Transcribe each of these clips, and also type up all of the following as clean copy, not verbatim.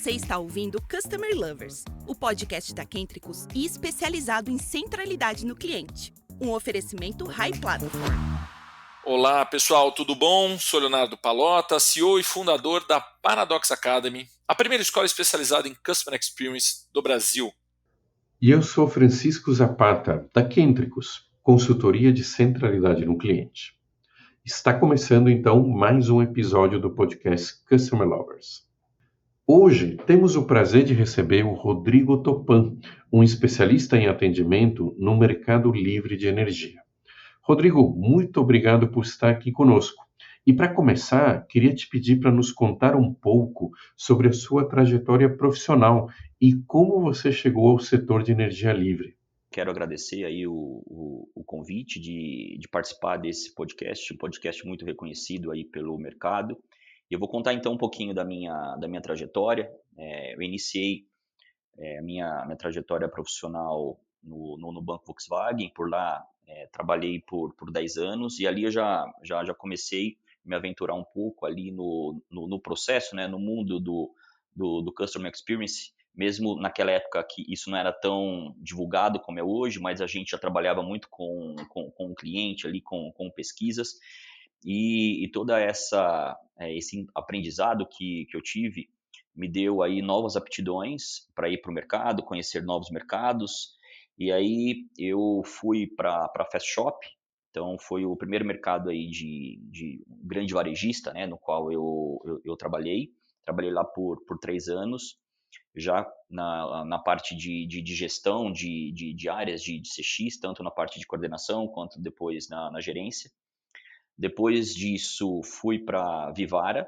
Você está ouvindo Customer Lovers, o podcast da Kentricus e especializado em centralidade no cliente. Um oferecimento High Platform. Olá pessoal, tudo bom? Sou Leonardo Pallotta, CEO e fundador da Paradox Academy, a primeira escola especializada em Customer Experience do Brasil. E eu sou Francisco Zapata, da Kentricus, consultoria de centralidade no cliente. Está começando então mais um episódio do podcast Customer Lovers. Hoje temos o prazer de receber o Rodrigo Topan, um especialista em atendimento no mercado livre de energia. Rodrigo, muito obrigado por estar aqui conosco. E para começar, queria te pedir para nos contar um pouco sobre a sua trajetória profissional e como você chegou ao setor de energia livre. Quero agradecer aí o convite de participar desse podcast, um podcast muito reconhecido aí pelo mercado. Eu vou contar então um pouquinho da minha trajetória. Eu iniciei a minha trajetória profissional no Banco Volkswagen. Por lá trabalhei por 10 anos e ali eu já comecei a me aventurar um pouco ali no processo, né, no mundo do Customer Experience. Mesmo naquela época que isso não era tão divulgado como é hoje, mas a gente já trabalhava muito com o cliente ali, com pesquisas, e toda esse aprendizado que eu tive me deu aí novas aptidões para ir para o mercado, conhecer novos mercados, e aí eu fui para a Fast Shop. Então foi o primeiro mercado aí de grande varejista, né, no qual eu trabalhei lá por 3 anos, já na parte de gestão de áreas de CX, tanto na parte de coordenação quanto depois na gerência. Depois disso, fui para Vivara,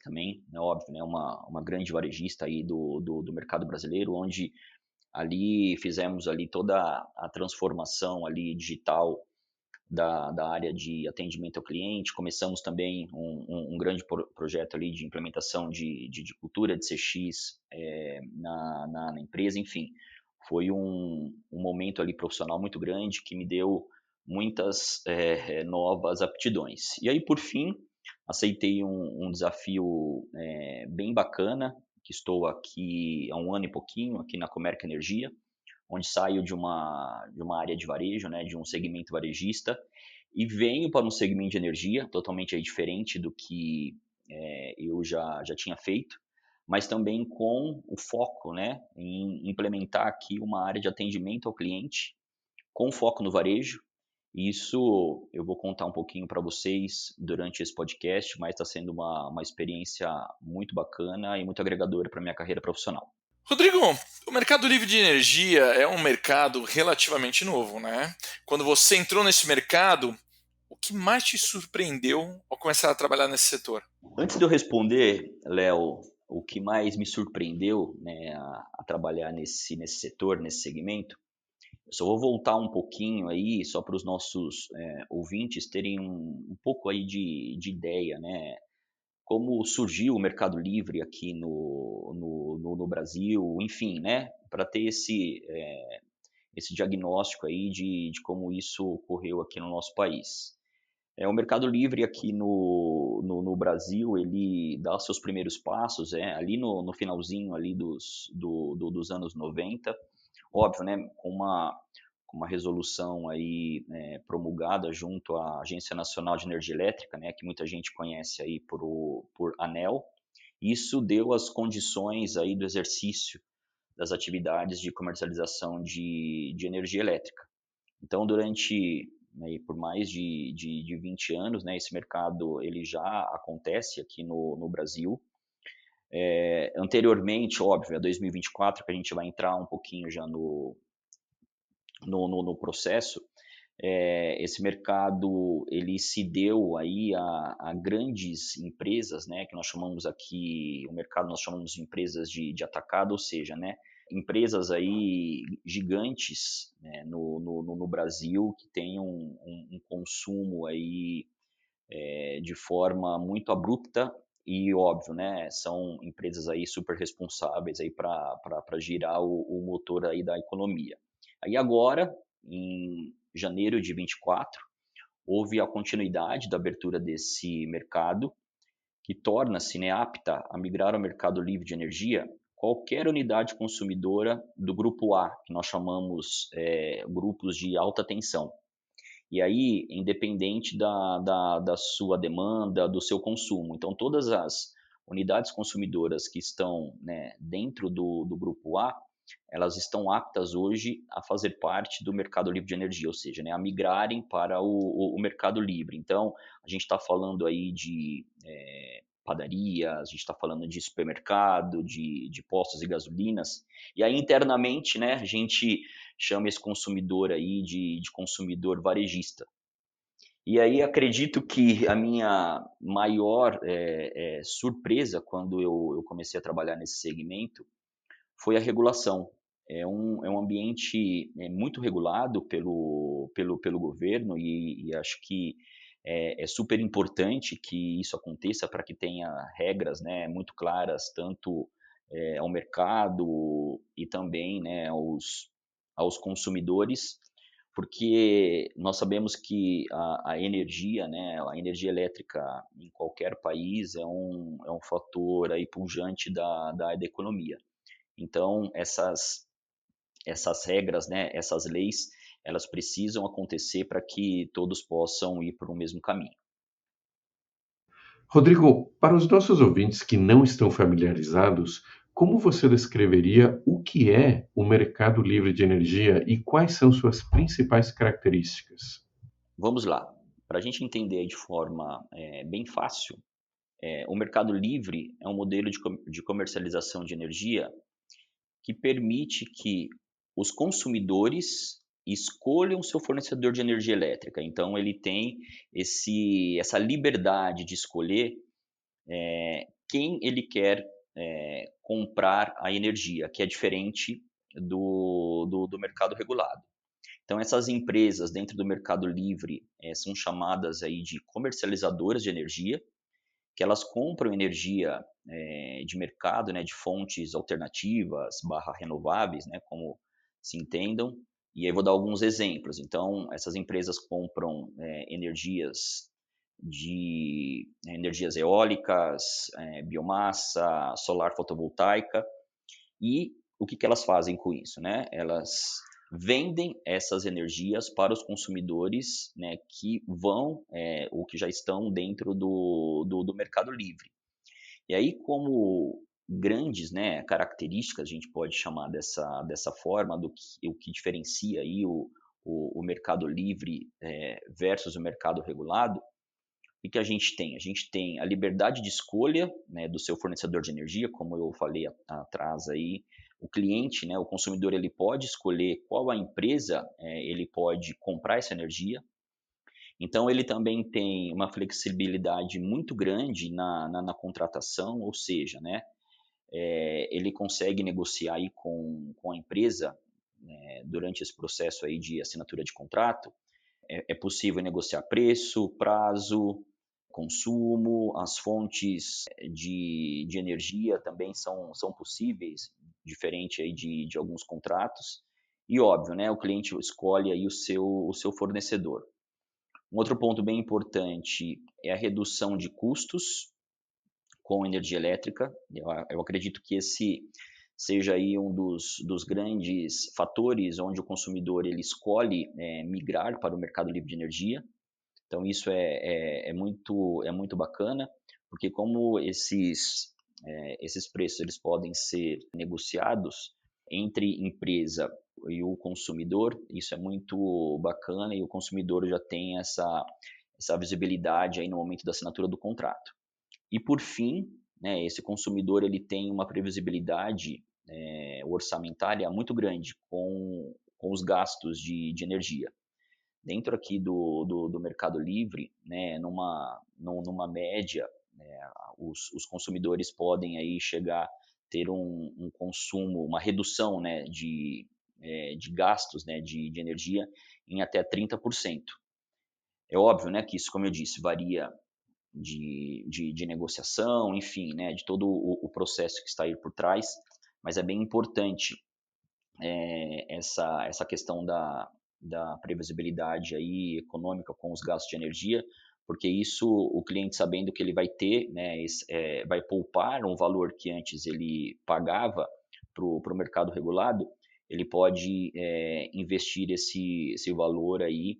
também, é óbvio, né, uma grande varejista aí do mercado brasileiro, onde ali fizemos ali toda a transformação ali digital da área de atendimento ao cliente. Começamos também um grande projeto ali de implementação de cultura de CX na empresa. Enfim, foi um momento ali profissional muito grande que me deu muitas novas aptidões. E aí, por fim, aceitei um desafio bem bacana, que estou aqui há 1 ano e pouquinho, aqui na Comerc Energia, onde saio de uma área de varejo, né, de um segmento varejista, e venho para um segmento de energia totalmente aí diferente do que eu já tinha feito, mas também com o foco, né, em implementar aqui uma área de atendimento ao cliente, com foco no varejo. Isso eu vou contar um pouquinho para vocês durante esse podcast, mas está sendo uma experiência muito bacana e muito agregadora para a minha carreira profissional. Rodrigo, o mercado livre de energia é um mercado relativamente novo, né? Quando você entrou nesse mercado, o que mais te surpreendeu ao começar a trabalhar nesse setor? Antes de eu responder, Léo, o que mais me surpreendeu, né, a trabalhar nesse setor, nesse segmento, eu só vou voltar um pouquinho aí, só para os nossos ouvintes terem um pouco aí de ideia, né? Como surgiu o Mercado Livre aqui no Brasil, enfim, né? Para ter esse diagnóstico aí de como isso ocorreu aqui no nosso país. O Mercado Livre aqui no Brasil, ele dá os seus primeiros passos ali no finalzinho ali dos anos 90, óbvio, né, com uma resolução aí promulgada junto à Agência Nacional de Energia Elétrica, né, que muita gente conhece aí por ANEEL. Isso deu as condições aí do exercício das atividades de comercialização de energia elétrica. Então, durante por mais de 20 anos, né, esse mercado ele já acontece aqui no Brasil. Anteriormente, óbvio, é 2024, que a gente vai entrar um pouquinho já no processo. Esse mercado ele se deu aí a grandes empresas, né, que nós chamamos aqui, o mercado nós chamamos de empresas de atacado, ou seja, né, empresas aí gigantes, né, no Brasil, que têm um consumo aí de forma muito abrupta e óbvio, né, são empresas aí super responsáveis aí para girar o motor aí da economia. Aí agora, em janeiro de 24, houve a continuidade da abertura desse mercado, que torna-se, né, apta a migrar ao mercado livre de energia qualquer unidade consumidora do grupo A, que nós chamamos grupos de alta tensão. E aí, independente da sua demanda, do seu consumo. Então, todas as unidades consumidoras que estão, né, dentro do grupo A, elas estão aptas hoje a fazer parte do mercado livre de energia, ou seja, né, a migrarem para o mercado livre. Então, a gente está falando aí de padarias, a gente está falando de supermercado, de postos e gasolinas, e aí internamente, né, a gente chama esse consumidor aí de consumidor varejista. E aí acredito que a minha maior surpresa quando eu comecei a trabalhar nesse segmento foi a regulação. É um ambiente muito regulado pelo governo e acho que é super importante que isso aconteça para que tenha regras, né, muito claras, tanto ao mercado e também, né, aos consumidores, porque nós sabemos que a energia, né, a energia elétrica em qualquer país é um fator aí pujante da economia. Então, essas regras, né, essas leis, elas precisam acontecer para que todos possam ir por um mesmo caminho. Rodrigo, para os nossos ouvintes que não estão familiarizados, como você descreveria o que é o mercado livre de energia e quais são suas principais características? Vamos lá. Para a gente entender aí de forma bem fácil, o mercado livre é um modelo de comercialização de energia que permite que os consumidores escolham seu fornecedor de energia elétrica. Então, ele tem essa liberdade de escolher quem ele quer comprar a energia, que é diferente do mercado regulado. Então, essas empresas dentro do mercado livre são chamadas aí de comercializadoras de energia, que elas compram energia de mercado, né, de fontes alternativas, renováveis, né, como se entendam. E aí vou dar alguns exemplos. Então, essas empresas compram energias eólicas, biomassa, solar fotovoltaica. E o que elas fazem com isso, né? Elas vendem essas energias para os consumidores, né, que vão ou que já estão dentro do mercado livre. E aí, como grandes, né, características, a gente pode chamar dessa forma, o que diferencia aí o mercado livre versus o mercado regulado, o que a gente tem? A gente tem a liberdade de escolha, né, do seu fornecedor de energia, como eu falei atrás aí. O cliente, né, o consumidor, ele pode escolher qual a empresa ele pode comprar essa energia. Então, ele também tem uma flexibilidade muito grande na contratação, ou seja, né, ele consegue negociar aí com a empresa durante esse processo aí de assinatura de contrato. É possível negociar preço, prazo, consumo, as fontes de energia também são possíveis, diferente aí de alguns contratos. E óbvio, né, o cliente escolhe aí o seu fornecedor. Um outro ponto bem importante é a redução de custos com energia elétrica. Eu acredito que esse seja aí um dos grandes fatores onde o consumidor ele escolhe migrar para o mercado livre de energia. Então isso é muito bacana, porque como esses preços eles podem ser negociados entre empresa e o consumidor, isso é muito bacana e o consumidor já tem essa visibilidade aí no momento da assinatura do contrato. E por fim, né, esse consumidor ele tem uma previsibilidade orçamentária muito grande com os gastos de energia. Dentro aqui do Mercado Livre, né, numa média, os consumidores podem aí chegar a ter um consumo, uma redução, né, de gastos, né, de energia em até 30%. É óbvio, né, que isso, como eu disse, varia de negociação, enfim, né, de todo o processo que está aí por trás, mas é bem importante essa questão da previsibilidade aí econômica com os gastos de energia, porque isso, o cliente sabendo que ele vai ter, né, vai poupar um valor que antes ele pagava para o mercado regulado, ele pode investir esse valor aí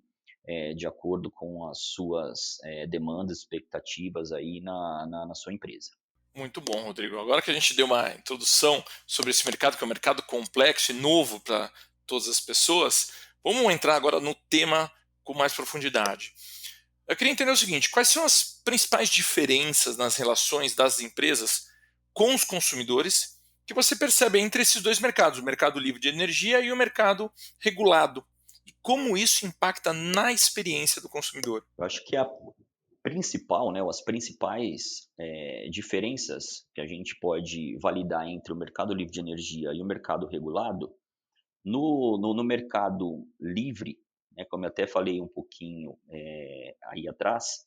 de acordo com as suas demandas, expectativas aí na sua empresa. Muito bom, Rodrigo. Agora que a gente deu uma introdução sobre esse mercado, que é um mercado complexo e novo para todas as pessoas, vamos entrar agora no tema com mais profundidade. Eu queria entender o seguinte: quais são as principais diferenças nas relações das empresas com os consumidores que você percebe entre esses dois mercados, o mercado livre de energia e o mercado regulado? E como isso impacta na experiência do consumidor? Eu acho que a principal, né, ou as principais diferenças que a gente pode validar entre o mercado livre de energia e o mercado regulado, no mercado livre, né, como eu até falei um pouquinho aí atrás,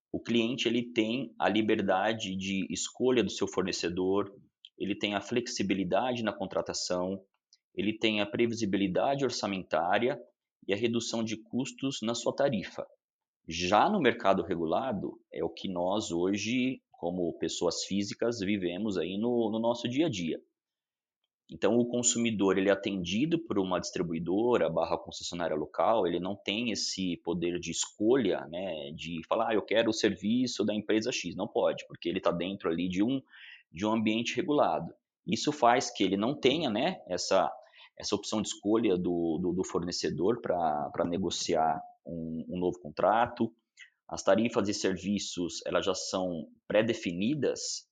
o cliente ele tem a liberdade de escolha do seu fornecedor, ele tem a flexibilidade na contratação, ele tem a previsibilidade orçamentária e a redução de custos na sua tarifa. Já no mercado regulado, é o que nós hoje, como pessoas físicas, vivemos aí no nosso dia a dia. Então, o consumidor ele é atendido por uma distribuidora barra concessionária local, ele não tem esse poder de escolha, né, de falar, eu quero o serviço da empresa X. Não pode, porque ele está dentro ali de um ambiente regulado. Isso faz que ele não tenha, né, essa opção de escolha do fornecedor para negociar um novo contrato. As tarifas e serviços elas já são pré-definidas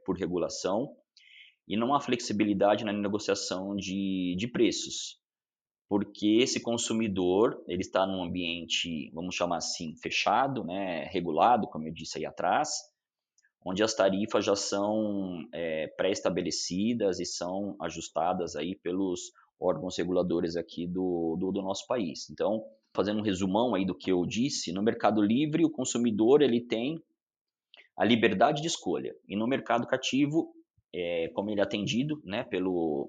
por regulação, e não há flexibilidade na negociação de preços, porque esse consumidor ele está num ambiente, vamos chamar assim, fechado, né, regulado, como eu disse aí atrás, onde as tarifas já são pré-estabelecidas e são ajustadas aí pelos órgãos reguladores aqui do nosso país. Então, fazendo um resumão aí do que eu disse, no mercado livre o consumidor ele tem a liberdade de escolha, e no mercado cativo, como ele é atendido, né, pela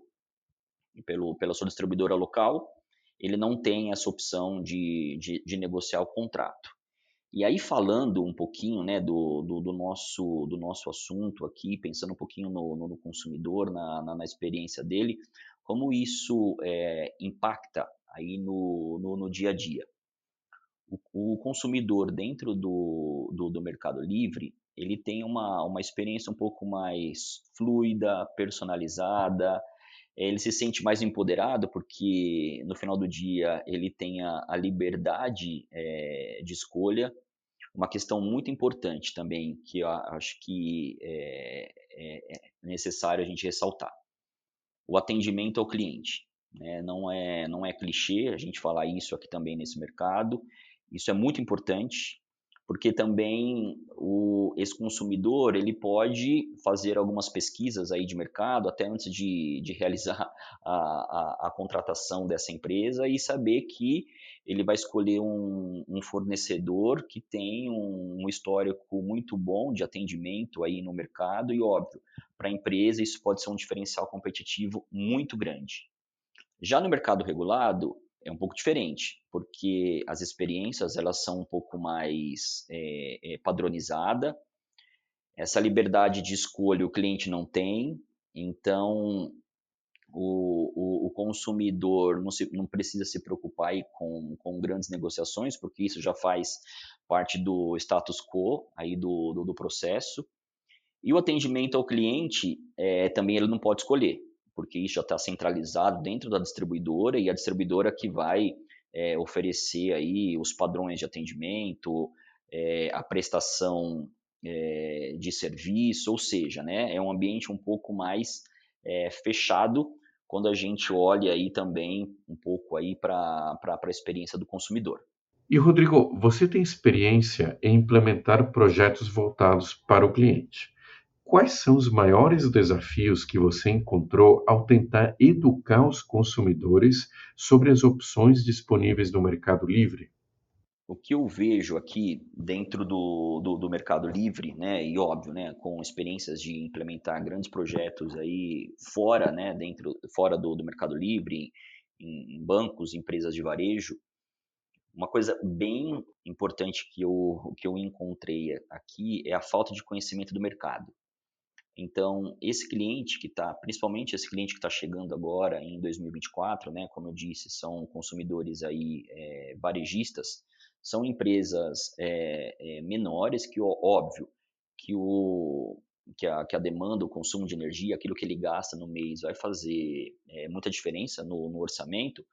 sua distribuidora local, ele não tem essa opção de negociar o contrato. E aí, falando um pouquinho, né, do nosso assunto aqui, pensando um pouquinho no consumidor, na experiência dele, como isso impacta aí no dia a dia. O consumidor dentro do Mercado Livre, ele tem uma experiência um pouco mais fluida, personalizada, ele se sente mais empoderado porque no final do dia ele tem a liberdade de escolha. Uma questão muito importante também que eu acho que é necessário a gente ressaltar: o atendimento ao cliente, né? Não é clichê a gente falar isso aqui também nesse mercado. Isso é muito importante, porque também esse consumidor ele pode fazer algumas pesquisas aí de mercado até antes de realizar a contratação dessa empresa e saber que ele vai escolher um fornecedor que tem um histórico muito bom de atendimento aí no mercado e, óbvio, para a empresa isso pode ser um diferencial competitivo muito grande. Já no mercado regulado é um pouco diferente, porque as experiências elas são um pouco mais padronizada. Essa liberdade de escolha o cliente não tem, então o consumidor não precisa se preocupar aí com grandes negociações, porque isso já faz parte do status quo aí do processo. E o atendimento ao cliente também ele não pode escolher, porque isso já está centralizado dentro da distribuidora e a distribuidora que vai oferecer aí os padrões de atendimento, a prestação de serviço, ou seja, né, é um ambiente um pouco mais fechado quando a gente olha aí também um pouco aí para a experiência do consumidor. E Rodrigo, você tem experiência em implementar projetos voltados para o cliente. Quais são os maiores desafios que você encontrou ao tentar educar os consumidores sobre as opções disponíveis no Mercado Livre? O que eu vejo aqui dentro do Mercado Livre, né, e óbvio, né, com experiências de implementar grandes projetos aí fora, né, fora do Mercado Livre, em bancos, empresas de varejo, Uma coisa bem importante que eu encontrei aqui é a falta de conhecimento do mercado. Então, esse cliente que está, principalmente esse cliente que está chegando agora em 2024, né, como eu disse, são consumidores aí varejistas, são empresas menores que, óbvio, que, que a demanda, o consumo de energia, aquilo que ele gasta no mês vai fazer muita diferença no orçamento,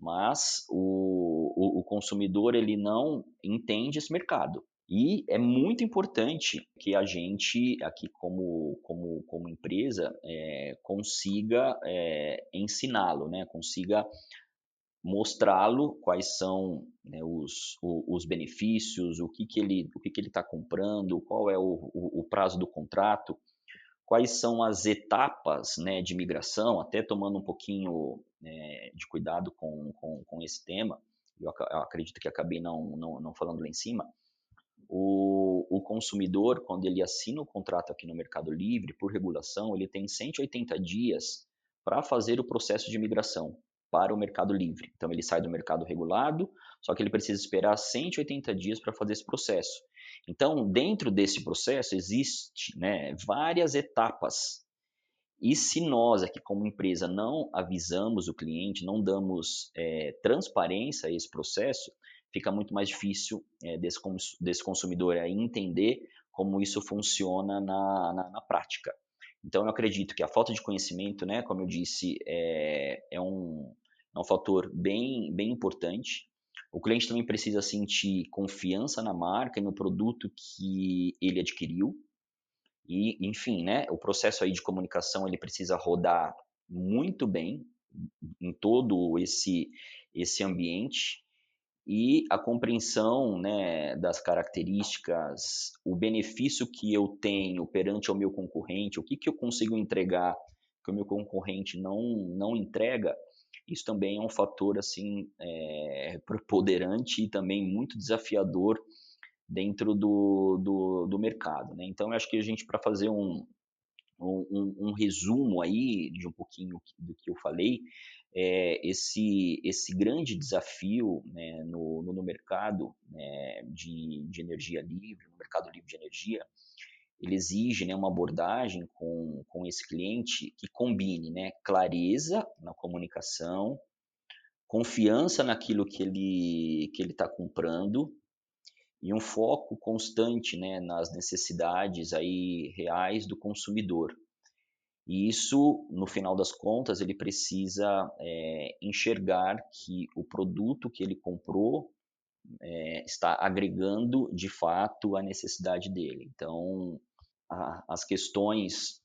mas o consumidor ele não entende esse mercado. E é muito importante que a gente, aqui como empresa, consiga ensiná-lo, né? Consiga mostrá-lo quais são, né, os benefícios, o que ele está comprando, qual é o prazo do contrato, quais são as etapas, né, de migração, até tomando um pouquinho de cuidado com esse tema, eu acredito que acabei não falando lá em cima. O consumidor, quando ele assina o contrato aqui no Mercado Livre, por regulação, ele tem 180 dias para fazer o processo de migração para o Mercado Livre. Então, ele sai do mercado regulado, só que ele precisa esperar 180 dias para fazer esse processo. Então, dentro desse processo, existe, né, várias etapas. E se nós aqui como empresa não avisamos o cliente, não damos transparência a esse processo, fica muito mais difícil desse consumidor aí entender como isso funciona na prática. Então, eu acredito que a falta de conhecimento, né, como eu disse, é um fator bem importante. O cliente também precisa sentir confiança na marca e no produto que ele adquiriu. E, enfim, né, o processo aí de comunicação ele precisa rodar muito bem em todo esse ambiente e a compreensão, né, das características, o benefício que eu tenho perante ao meu concorrente, o que eu consigo entregar que o meu concorrente não entrega, isso também é um fator assim preponderante e também muito desafiador dentro do mercado, né? Então, eu acho que a gente, para fazer um resumo aí de um pouquinho do que eu falei, esse grande desafio, né, no mercado, né, de energia livre, no mercado livre de energia, ele exige, né, uma abordagem com esse cliente que combine, né, clareza na comunicação, confiança naquilo que ele está comprando, e um foco constante, né, nas necessidades aí reais do consumidor. E isso, no final das contas, ele precisa enxergar que o produto que ele comprou está agregando, de fato, a necessidade dele. Então, as questões,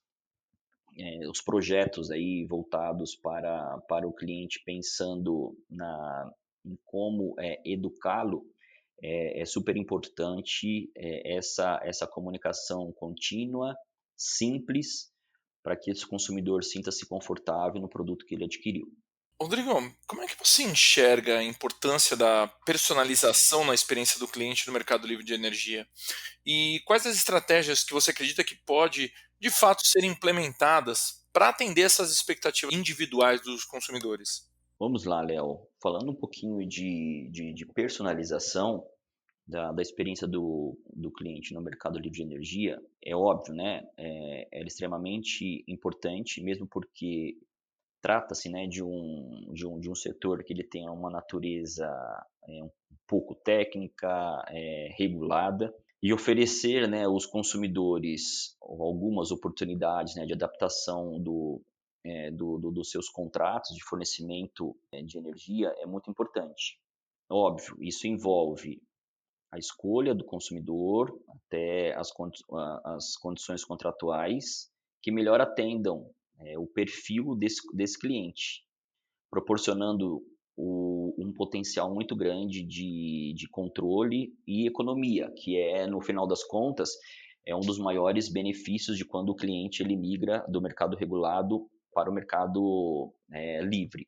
os projetos aí voltados para o cliente, pensando em como educá-lo, é super importante essa comunicação contínua, simples, para que esse consumidor sinta-se confortável no produto que ele adquiriu. Rodrigo, como é que você enxerga a importância da personalização na experiência do cliente no mercado livre de energia? E quais as estratégias que você acredita que pode, de fato, ser implementadas para atender essas expectativas individuais dos consumidores? Vamos lá, Léo. Falando um pouquinho de personalização da experiência do cliente no mercado livre de energia, é óbvio, né? É extremamente importante, mesmo porque trata-se, né, de um setor que ele tem uma natureza um pouco técnica, regulada, e oferecer, né, aos consumidores algumas oportunidades, né, de adaptação dos seus contratos de fornecimento de energia é muito importante. Óbvio, isso envolve a escolha do consumidor até as condições contratuais que melhor atendam o perfil desse cliente, proporcionando um potencial muito grande de controle e economia, que no final das contas, é um dos maiores benefícios de quando o cliente ele migra do mercado regulado para o mercado livre.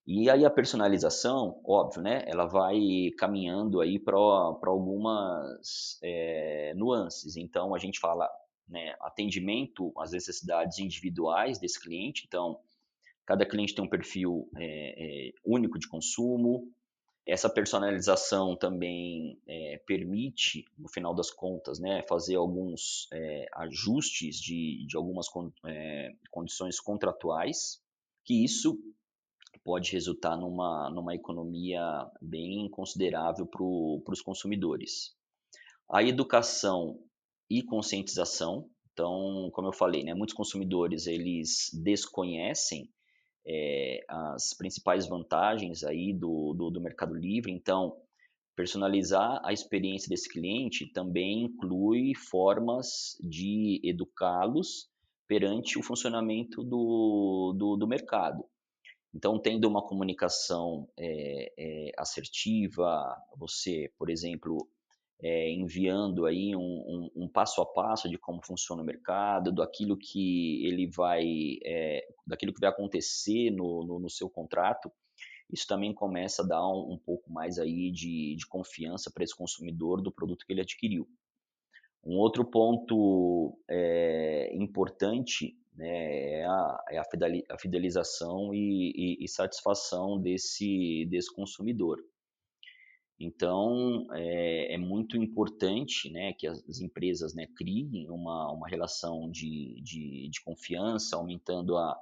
E aí a personalização, óbvio, né, ela vai caminhando aí para algumas nuances. Então a gente fala, né, atendimento às necessidades individuais desse cliente. Então cada cliente tem um perfil único de consumo, Essa personalização também permite, no final das contas, né, fazer alguns ajustes de algumas condições contratuais, que isso pode resultar numa economia bem considerável para os consumidores. A educação e conscientização, então, como eu falei, né, muitos consumidores eles desconhecem as principais vantagens aí do Mercado Livre. Então, personalizar a experiência desse cliente também inclui formas de educá-los perante o funcionamento do mercado. Então, tendo uma comunicação assertiva, você, por exemplo, enviando aí um passo a passo de como funciona o mercado, daquilo que ele vai, daquilo que vai acontecer no seu contrato, isso também começa a dar um pouco mais aí de confiança para esse consumidor do produto que ele adquiriu. Um outro ponto importante, né, a fidelização e satisfação desse consumidor. Então, é muito importante, né, que as empresas, né, criem uma relação de confiança, aumentando a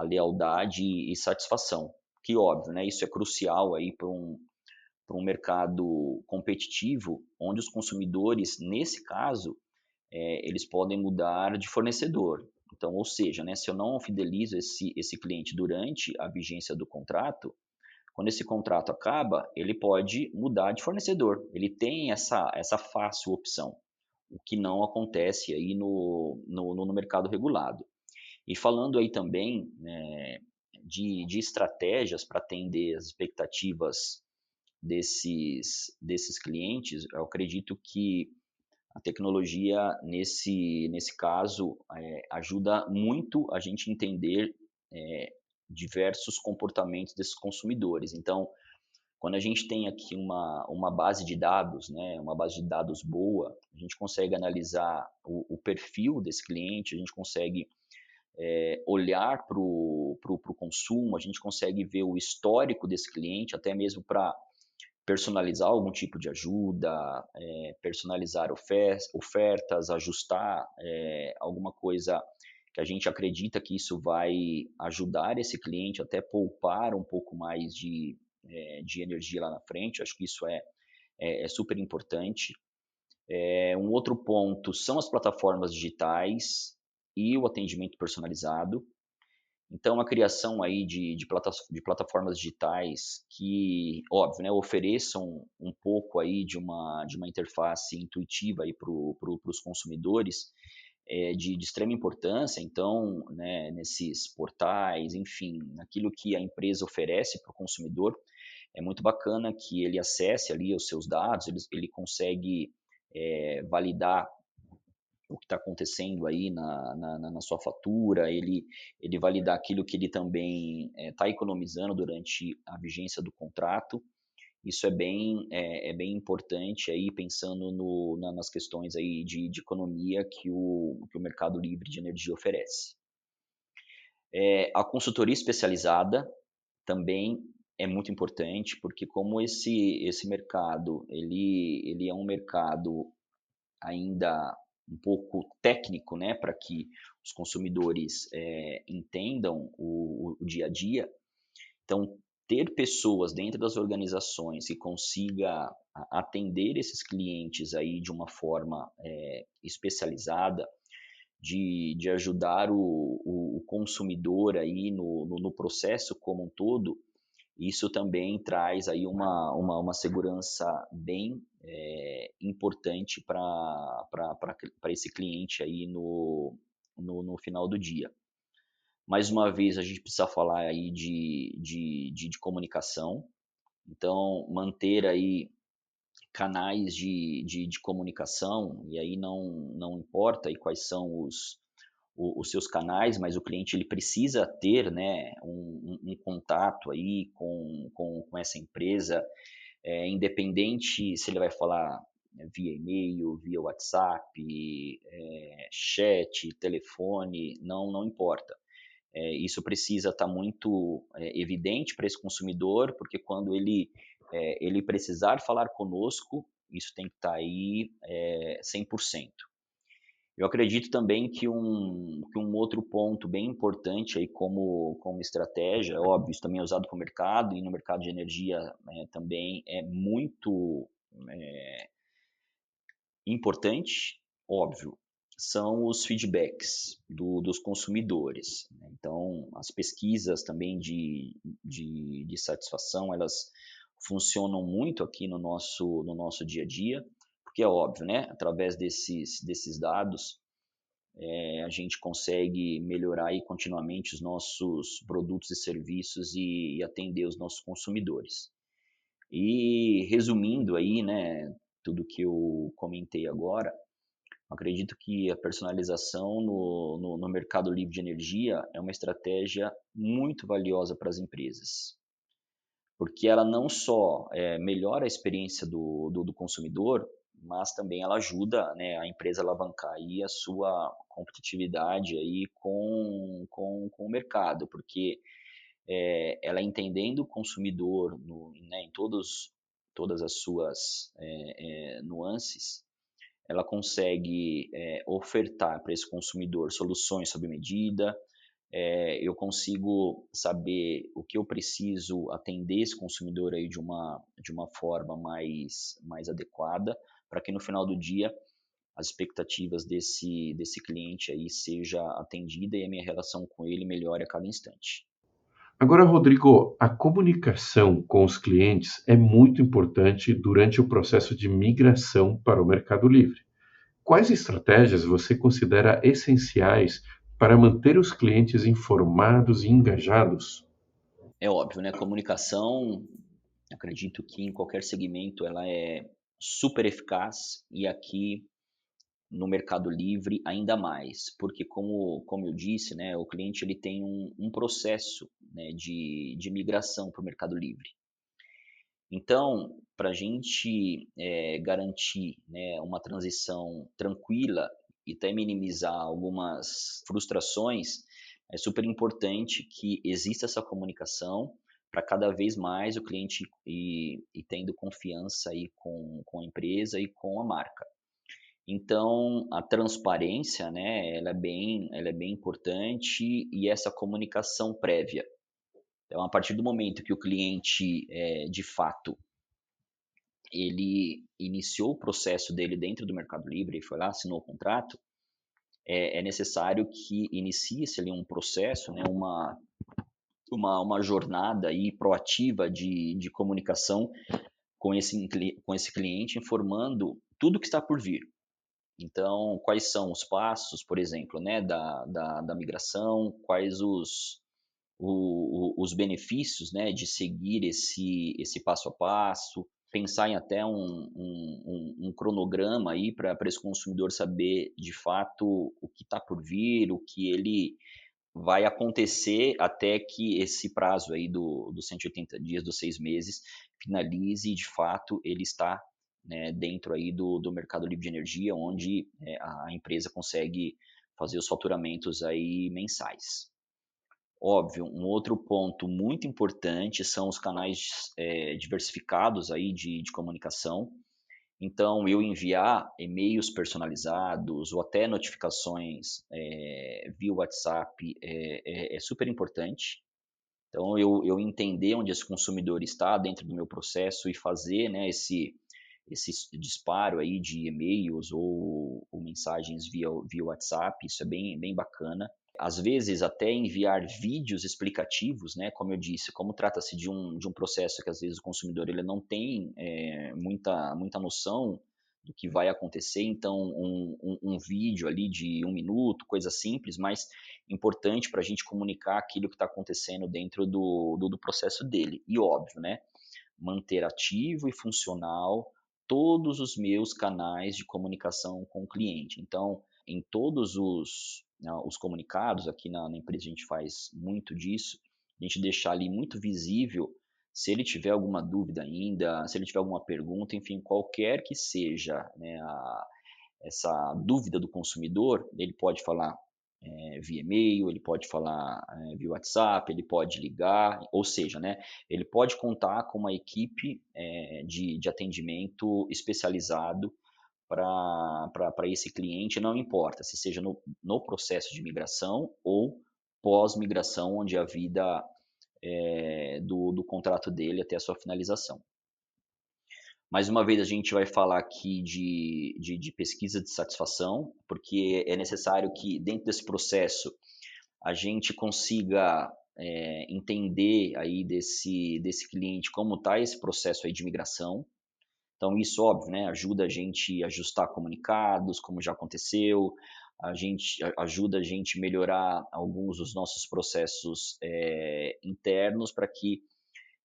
lealdade e satisfação. Que óbvio, né, isso é crucial aí para um mercado competitivo, onde os consumidores, nesse caso, eles podem mudar de fornecedor. Então, ou seja, né, se eu não fidelizo esse cliente durante a vigência do contrato, quando esse contrato acaba, ele pode mudar de fornecedor. Ele tem essa fácil opção, o que não acontece aí no mercado regulado. E falando aí também, né, de estratégias para atender as expectativas desses clientes, eu acredito que a tecnologia, nesse caso, ajuda muito a gente entender diversos comportamentos desses consumidores. Então, quando a gente tem aqui uma base de dados, né, uma base de dados boa, a gente consegue analisar o perfil desse cliente, a gente consegue olhar para o consumo, a gente consegue ver o histórico desse cliente, até mesmo para personalizar algum tipo de ajuda, personalizar ofertas, ajustar alguma coisa que a gente acredita que isso vai ajudar esse cliente até poupar um pouco mais de energia lá na frente. Acho que isso é super importante. Um outro ponto são as plataformas digitais e o atendimento personalizado. Então, a criação aí de plataformas digitais que, óbvio, né, ofereçam um pouco aí de uma interface intuitiva para os consumidores de extrema importância. Então, né, nesses portais, enfim, aquilo que a empresa oferece para o consumidor, é muito bacana que ele acesse ali os seus dados, ele consegue validar o que está acontecendo aí na sua fatura, ele validar aquilo que ele também está economizando durante a vigência do contrato. Isso é bem importante aí pensando nas questões aí de economia que o Mercado Livre de Energia oferece. A consultoria especializada também é muito importante, porque como esse mercado ele é um mercado ainda um pouco técnico, né, para que os consumidores entendam o dia a dia. Então, ter pessoas dentro das organizações que consiga atender esses clientes aí de uma forma especializada, de ajudar o consumidor aí no processo como um todo, isso também traz aí uma segurança bem importante para esse cliente aí no final do dia. Mais uma vez, a gente precisa falar aí de comunicação. Então, manter aí canais de comunicação, e aí não importa aí quais são os seus canais, mas o cliente ele precisa ter, né, um contato aí com essa empresa, independente se ele vai falar via e-mail, via WhatsApp, chat, telefone, não importa. Isso precisa estar muito evidente para esse consumidor, porque quando ele ele precisar falar conosco, isso tem que estar aí 100%. Eu acredito também que um outro ponto bem importante aí como estratégia, óbvio, isso também é usado para o mercado e no mercado de energia também é muito importante, óbvio, são os feedbacks dos consumidores, né. Então, as pesquisas também de satisfação, elas funcionam muito aqui no nosso dia a dia, porque é óbvio, né, através desses dados, a gente consegue melhorar aí continuamente os nossos produtos e serviços e atender os nossos consumidores. E resumindo aí, né, tudo que eu comentei agora, acredito que a personalização no mercado livre de energia é uma estratégia muito valiosa para as empresas, porque ela não só melhora a experiência do consumidor, mas também ela ajuda, né, a empresa a alavancar aí a sua competitividade aí com o mercado, porque ela entendendo o consumidor né, em todas as suas nuances, ela consegue ofertar para esse consumidor soluções sob medida. Eu consigo saber o que eu preciso atender esse consumidor aí de uma forma mais adequada, para que no final do dia as expectativas desse cliente aí seja atendida e a minha relação com ele melhore a cada instante. Agora, Rodrigo, a comunicação com os clientes é muito importante durante o processo de migração para o Mercado Livre. Quais estratégias você considera essenciais para manter os clientes informados e engajados? É óbvio, né? Comunicação, acredito que em qualquer segmento ela é super eficaz e aqui no Mercado Livre ainda mais, porque como eu disse, né, o cliente ele tem um processo, né, de migração para o Mercado Livre. Então, para a gente garantir, né, uma transição tranquila e até minimizar algumas frustrações, é super importante que exista essa comunicação para cada vez mais o cliente ir tendo confiança aí com a empresa e com a marca. Então, a transparência, né, ela é bem importante e essa comunicação prévia. Então, a partir do momento que o cliente, de fato, ele iniciou o processo dele dentro do Mercado Livre, ele foi lá, assinou o contrato, é necessário que inicie-se ali um processo, né, uma jornada aí proativa de comunicação com esse cliente, informando tudo que está por vir. Então, quais são os passos, por exemplo, né, da migração, quais os benefícios, né, de seguir esse passo a passo, pensar em até um cronograma aí para esse consumidor saber de fato o que está por vir, o que ele vai acontecer até que esse prazo aí dos 180 dias, dos 6 meses, finalize e de fato ele está, né, dentro aí do mercado livre de energia, onde a empresa consegue fazer os faturamentos aí mensais. Óbvio, um outro ponto muito importante são os canais diversificados aí de comunicação. Então, eu enviar e-mails personalizados ou até notificações via WhatsApp é super importante. Então, eu entender onde esse consumidor está dentro do meu processo e fazer, né, esse disparo aí de e-mails ou mensagens via WhatsApp, isso é bem bacana. Às vezes até enviar vídeos explicativos, né, como eu disse, como trata-se de um processo que às vezes o consumidor ele não tem muita noção do que vai acontecer, então um vídeo ali de 1 minuto, coisa simples, mas importante para a gente comunicar aquilo que está acontecendo dentro do processo dele. E óbvio, né, manter ativo e funcional todos os meus canais de comunicação com o cliente. Então, em todos os comunicados, aqui na empresa a gente faz muito disso, a gente deixar ali muito visível se ele tiver alguma dúvida ainda, se ele tiver alguma pergunta, enfim, qualquer que seja, né, essa dúvida do consumidor, ele pode falar via e-mail, ele pode falar via WhatsApp, ele pode ligar, ou seja, né, ele pode contar com uma equipe de atendimento especializado para esse cliente, não importa se seja no processo de migração ou pós-migração, onde a vida do contrato dele até a sua finalização. Mais uma vez, a gente vai falar aqui de pesquisa de satisfação, porque é necessário que, dentro desse processo, a gente consiga entender aí desse cliente como está esse processo aí de migração. Então, isso, óbvio, né, ajuda a gente a ajustar comunicados, como já aconteceu, ajuda a gente a melhorar alguns dos nossos processos internos para que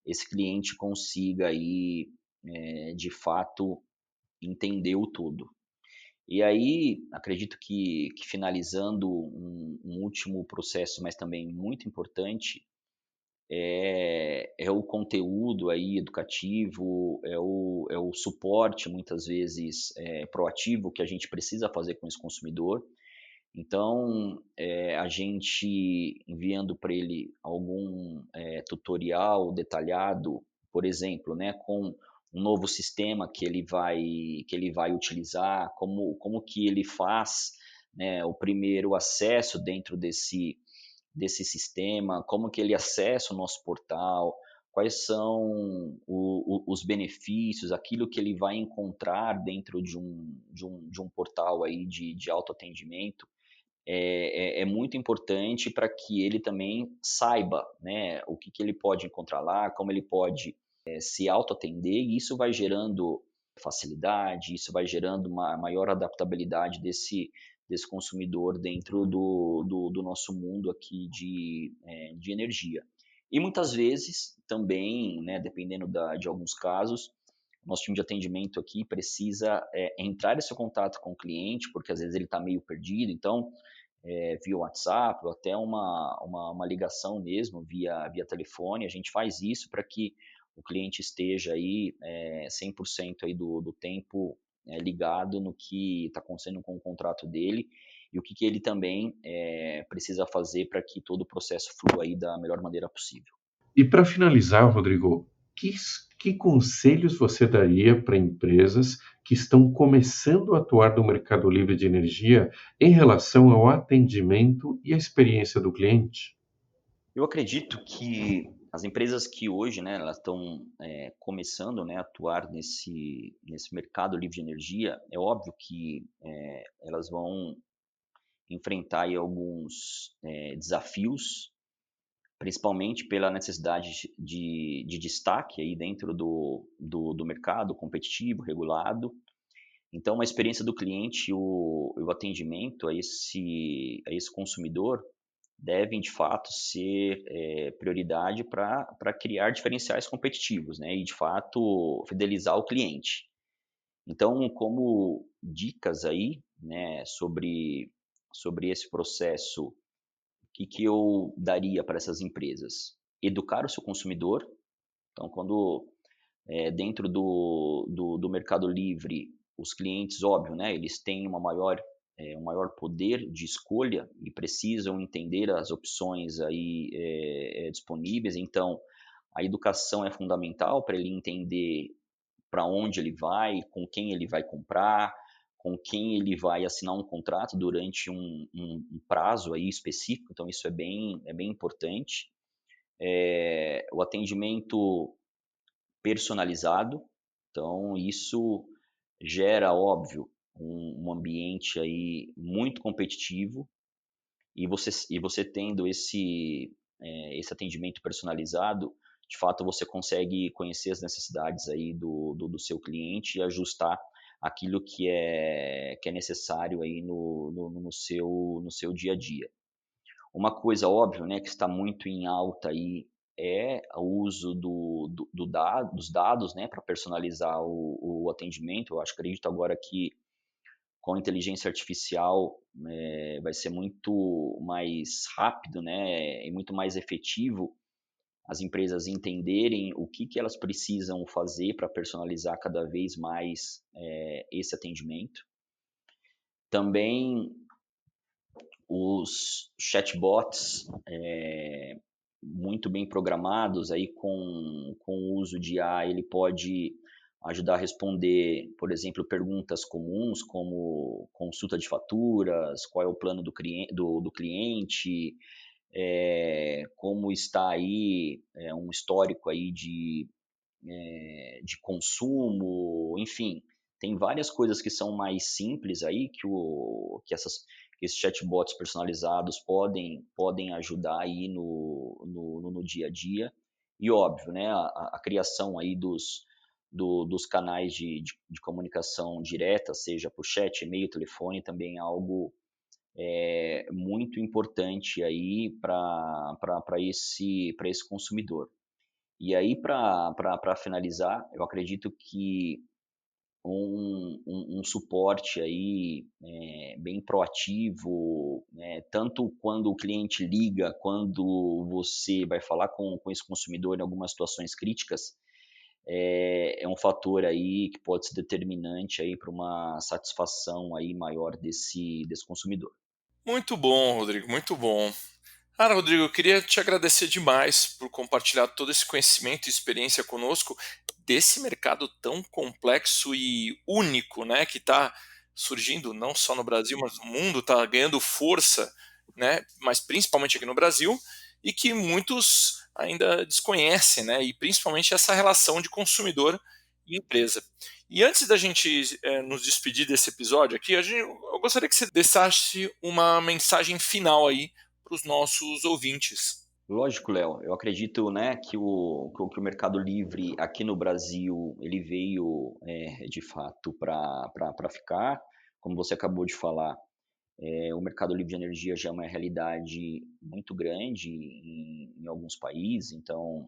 esse cliente consiga aí, de fato, entender o todo. E aí, acredito que finalizando um último processo, mas também muito importante, é o conteúdo aí educativo, é o suporte, muitas vezes, proativo que a gente precisa fazer com esse consumidor. Então, a gente enviando para ele algum tutorial detalhado, por exemplo, né, com um novo sistema que ele vai utilizar, como que ele faz, né, o primeiro acesso dentro desse sistema, como que ele acessa o nosso portal, quais são os benefícios, aquilo que ele vai encontrar dentro de um portal aí de autoatendimento, é muito importante para que ele também saiba, né, o que ele pode encontrar lá, como ele pode se autoatender, e isso vai gerando facilidade, isso vai gerando uma maior adaptabilidade desse consumidor dentro do nosso mundo aqui de energia. E muitas vezes também, né, dependendo de alguns casos, nosso time de atendimento aqui precisa entrar nesse contato com o cliente, porque às vezes ele está meio perdido, então via WhatsApp ou até uma ligação mesmo via telefone, a gente faz isso para que o cliente esteja aí 100% aí do tempo ligado no que está acontecendo com o contrato dele e o que ele também precisa fazer para que todo o processo flua aí da melhor maneira possível. E para finalizar, Rodrigo, que conselhos você daria para empresas que estão começando a atuar no mercado livre de energia em relação ao atendimento e à experiência do cliente? Eu acredito que as empresas que hoje, né, elas estão começando, né, a atuar nesse mercado livre de energia, é óbvio que elas vão enfrentar aí alguns desafios, principalmente pela necessidade de destaque aí dentro do mercado competitivo, regulado. Então, a experiência do cliente, o atendimento a esse consumidor devem, de fato, ser prioridade para criar diferenciais competitivos, né, e, de fato, fidelizar o cliente. Então, como dicas aí, né, sobre esse processo, o que eu daria para essas empresas? Educar o seu consumidor. Então, quando dentro do Mercado Livre, os clientes, óbvio, né, eles têm um maior poder de escolha e precisam entender as opções aí disponíveis. Então, a educação é fundamental para ele entender para onde ele vai, com quem ele vai comprar, com quem ele vai assinar um contrato durante um prazo aí específico. Então, isso é bem importante. O atendimento personalizado. Então, isso gera, óbvio, um ambiente aí muito competitivo e você tendo esse atendimento personalizado, de fato você consegue conhecer as necessidades aí do seu cliente e ajustar aquilo que é necessário aí no seu dia a dia. Uma coisa óbvia, né, que está muito em alta aí é o uso dos dados, né, para personalizar o atendimento. Eu acredito agora que com a inteligência artificial vai ser muito mais rápido, né, e muito mais efetivo as empresas entenderem o que elas precisam fazer para personalizar cada vez mais esse atendimento. Também os chatbots muito bem programados aí com o uso de IA, ele pode ajudar a responder, por exemplo, perguntas comuns como consulta de faturas, qual é o plano do cliente, como está aí um histórico aí de consumo, enfim, tem várias coisas que são mais simples aí que esses chatbots personalizados podem ajudar aí no dia a dia. E óbvio, né, a criação aí dos canais de comunicação direta, seja por chat, e-mail, telefone, também é algo muito importante aí para esse consumidor. E aí, para finalizar, eu acredito que um suporte aí bem proativo, tanto quando o cliente liga, quando você vai falar com esse consumidor em algumas situações críticas, é um fator aí que pode ser determinante aí para uma satisfação aí maior desse consumidor. Muito bom, Rodrigo, muito bom. Cara, Rodrigo, eu queria te agradecer demais por compartilhar todo esse conhecimento e experiência conosco desse mercado tão complexo e único, né, que está surgindo não só no Brasil, mas no mundo, está ganhando força, né, mas principalmente aqui no Brasil, e que muitos ainda desconhecem, né, e principalmente essa relação de consumidor e empresa. E antes da gente nos despedir desse episódio aqui, eu gostaria que você deixasse uma mensagem final aí para os nossos ouvintes. Lógico, Léo. Eu acredito, né, que o Mercado Livre aqui no Brasil ele veio de fato para ficar. Como você acabou de falar, o Mercado Livre de energia já é uma realidade muito grande em alguns países. Então,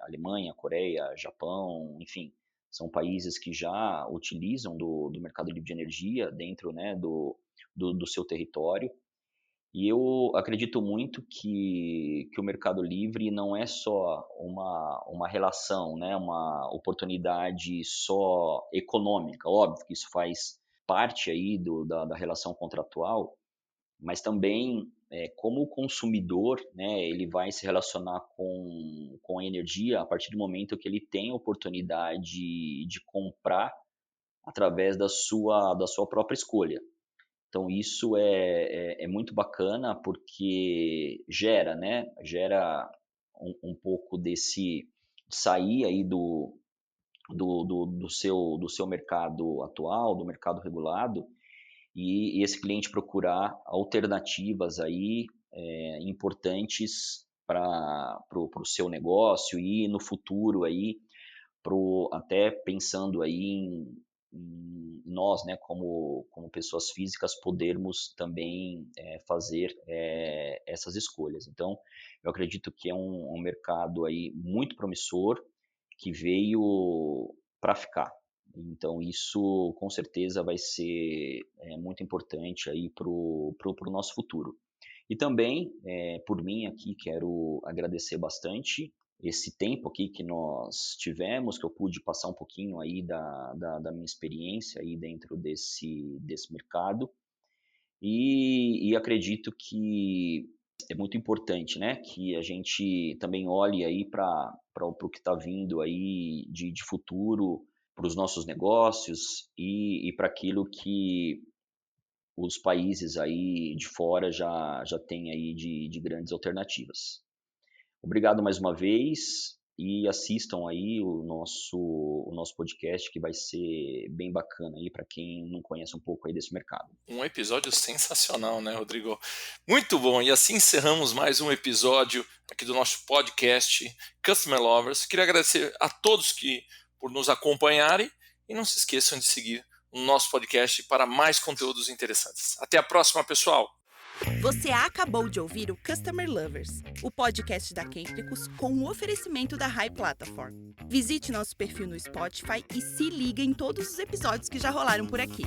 Alemanha, Coreia, Japão, enfim, são países que já utilizam do Mercado Livre de energia dentro, né, do seu território. E eu acredito muito que o Mercado Livre não é só uma relação, né, uma oportunidade só econômica. Óbvio que isso faz parte aí da relação contratual, mas também como o consumidor, né, ele vai se relacionar com a energia a partir do momento que ele tem a oportunidade de comprar através da sua própria escolha. Então isso é muito bacana porque gera um pouco desse sair aí do seu mercado atual, do mercado regulado, e esse cliente procurar alternativas aí importantes para o seu negócio e no futuro aí até pensando aí em nós, né, como pessoas físicas, podermos também fazer essas escolhas. Então, eu acredito que é um mercado aí muito promissor, que veio para ficar. Então, isso com certeza vai ser muito importante aí para o nosso futuro. E também, por mim aqui, quero agradecer bastante esse tempo aqui que nós tivemos, que eu pude passar um pouquinho aí da minha experiência aí dentro desse mercado. E acredito que é muito importante, né, que a gente também olhe aí para o que está vindo aí de futuro para os nossos negócios e para aquilo que os países aí de fora já têm aí de grandes alternativas. Obrigado mais uma vez e assistam aí o nosso podcast, que vai ser bem bacana aí para quem não conhece um pouco aí desse mercado. Um episódio sensacional, né, Rodrigo? Muito bom. E assim encerramos mais um episódio aqui do nosso podcast Customer Lovers. Queria agradecer a todos por nos acompanharem e não se esqueçam de seguir o nosso podcast para mais conteúdos interessantes. Até a próxima, pessoal! Você acabou de ouvir o Customer Lovers, o podcast da Kentricus com o oferecimento da High Platform. Visite nosso perfil no Spotify e se liga em todos os episódios que já rolaram por aqui.